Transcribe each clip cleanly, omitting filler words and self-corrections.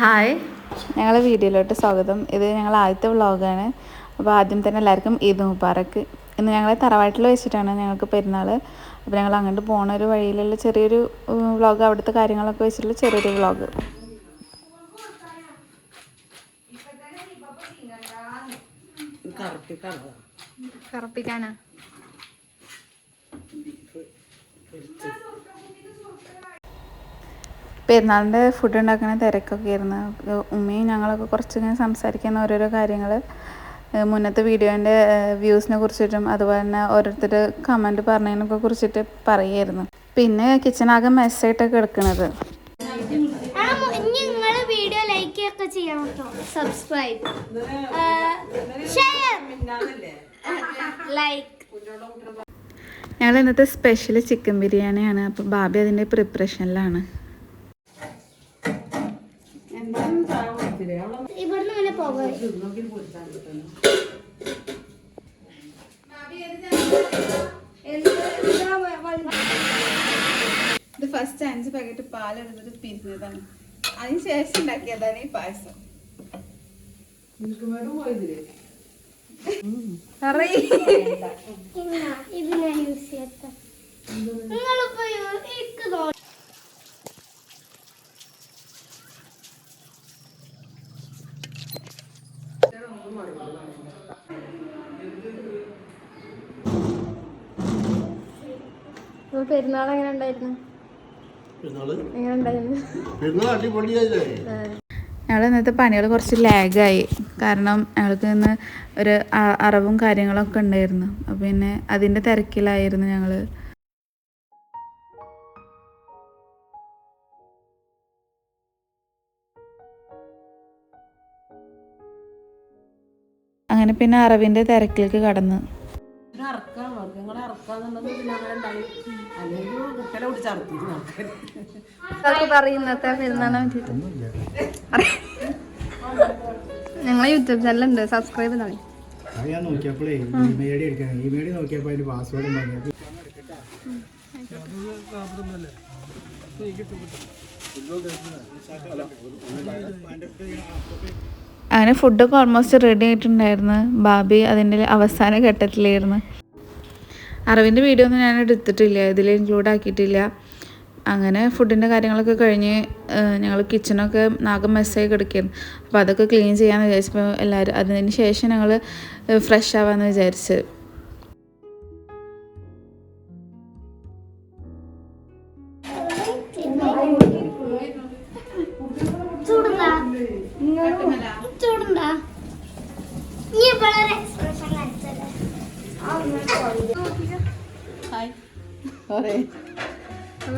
Hi, ഞങ്ങളെ വീഡിയോയിലോട്ട് സ്വാഗതം. ഇത് ഞങ്ങൾ ആദ്യത്തെ വ്ളോഗാണ്. അപ്പോൾ ആദ്യം തന്നെ എല്ലാവർക്കും ഈദ് മുബാറക്ക്. ഇന്ന് ഞങ്ങൾ തറവാട്ടിൽ വെച്ചിട്ടാണ് ഞങ്ങൾക്ക് പെരുന്നാൾ. അപ്പോൾ ഞങ്ങൾ അങ്ങോട്ട് പോണ ഒരു വഴിയിലുള്ള ചെറിയൊരു വ്ളോഗ്, അവിടുത്തെ കാര്യങ്ങളൊക്കെ വെച്ചിട്ടുള്ള ചെറിയൊരു വ്ളോഗ്. കറുപ്പിക്കാനാ പെരുന്നാളിൻ്റെ ഫുഡ് ഉണ്ടാക്കുന്ന തിരക്കൊക്കെ ആയിരുന്നു. ഉമ്മയും ഞങ്ങളൊക്കെ കുറച്ചിങ്ങനെ സംസാരിക്കുന്ന ഓരോരോ കാര്യങ്ങൾ, മുന്നത്തെ വീഡിയോൻ്റെ വ്യൂസിനെ കുറിച്ചിട്ടും അതുപോലെ തന്നെ ഓരോരുത്തർ കമൻറ്റ് പറഞ്ഞതിനൊക്കെ കുറിച്ചിട്ട് പറയുമായിരുന്നു. പിന്നെ കിച്ചണാകെ മെസ്സായിട്ടൊക്കെ എടുക്കണത്. വീഡിയോ ലൈക്ക് ഒക്കെ ചെയ്യണം കേട്ടോ, സബ്സ്ക്രൈബ്, ഷെയർ, ലൈക്ക്. ഞങ്ങൾ ഇന്നത്തെ സ്പെഷ്യൽ ചിക്കൻ ബിരിയാണിയാണ്. അപ്പോൾ ബാബി അതിൻ്റെ പ്രിപ്പറേഷനിലാണ്. ഇവിടുന്ന് അങ്ങനെ പോകാം. ഇത് ഫസ്റ്റ് 5 പാക്കറ്റ് പാലെടുത്തിട്ട് പിരിഞ്ഞതാണ്. അതിന് ശേഷം ഉണ്ടാക്കിയതാണ് ഈ പായസം. ഇത് ഞാൻ യൂസ് ചെയ്യട്ടെ. നിങ്ങളിപ്പോ പെരുന്നാൾ എങ്ങനെ ഉണ്ടായിരുന്നു? ഞങ്ങൾ ഇന്നത്തെ പണികൾ കുറച്ച് ലാഗായി. കാരണം ഞങ്ങൾക്ക് ഇന്ന് ഒരു അറവും കാര്യങ്ങളൊക്കെ ഉണ്ടായിരുന്നു. അപ്പോൾ പിന്നെ അതിൻ്റെ തിരക്കിലായിരുന്നു ഞങ്ങൾ. അങ്ങനെ പിന്നെ അറവിൻ്റെ തിരക്കിലേക്ക് കടന്നു. ഞങ്ങളെ യൂട്യൂബ് ചാനലുണ്ട്, സബ്സ്ക്രൈബ് ചെയ്താൽ. ഞാൻ നോക്കിയപ്പോഴേ ഇമെയിൽ എടുക്കാൻ ഇമെയിൽ നോക്കിയപ്പോൾ അതിന്റെ പാസ്വേഡും പറഞ്ഞത് അങ്ങനെ ഫുഡൊക്കെ ഓൾമോസ്റ്റ് റെഡി ആയിട്ടുണ്ടായിരുന്നു. ബാബി അതിൻ്റെ അവസാന ഘട്ടത്തിലായിരുന്നു. അറവിൻ്റെ വീഡിയോ ഒന്നും ഞാൻ എടുത്തിട്ടില്ല, ഇതിൽ ഇൻക്ലൂഡ് ആക്കിയിട്ടില്ല. അങ്ങനെ ഫുഡിൻ്റെ കാര്യങ്ങളൊക്കെ കഴിഞ്ഞ് ഞങ്ങൾ കിച്ചണൊക്കെ നാഗം മെസ്സായി കിടക്കുകയായിരുന്നു. അപ്പോൾ അതൊക്കെ ക്ലീൻ ചെയ്യാമെന്ന് വിചാരിച്ചപ്പോൾ എല്ലാവരും അതിന് ശേഷം ഞങ്ങൾ ഫ്രഷ് ആവാമെന്ന് വിചാരിച്ച്.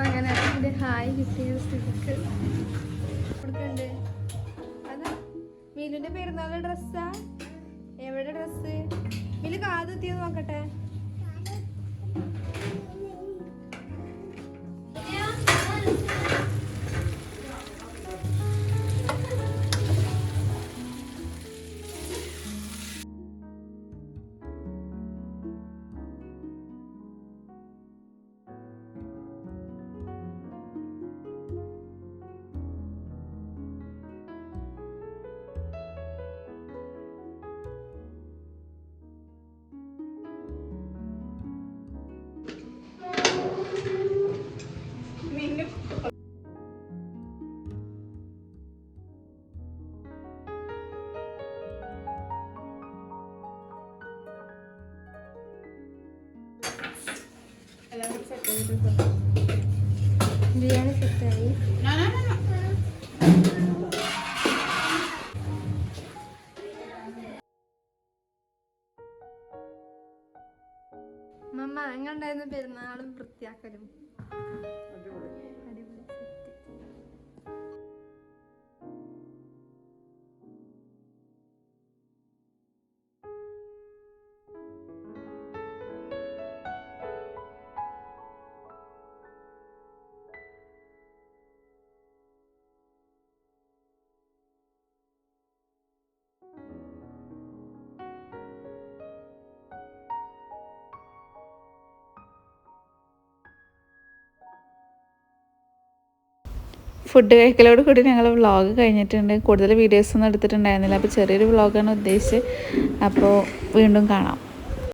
അങ്ങനെ ഹായ് കിട്ടിയ സ്ഥിതിക്ക് കൊടുക്കണ്ട്. അതാ മീലിന്റെ പെരുന്നാളിന്റെ ഡ്രസ്സാ. എവിടെ ഡ്രസ്സ്? മീല് കാതെത്തിയെന്ന് നോക്കട്ടെ. ബിരിയാണി സെറ്റായി. മമ്മ എങ്ങനെയുണ്ടായിരുന്നു പെരുന്നാളും വൃത്തിയാക്കലും? അടിപൊളി സെറ്റ്. ഫുഡ് കഴിക്കലോട് കൂടി ഞങ്ങൾ വ്ളോഗ് കഴിഞ്ഞിട്ടുണ്ട്. കൂടുതൽ വീഡിയോസൊന്നും എടുത്തിട്ടുണ്ടായിരുന്നില്ല. അപ്പോൾ ചെറിയൊരു വ്ളോഗാണ് ഉദ്ദേശിച്ചത്. അപ്പോൾ വീണ്ടും കാണാം.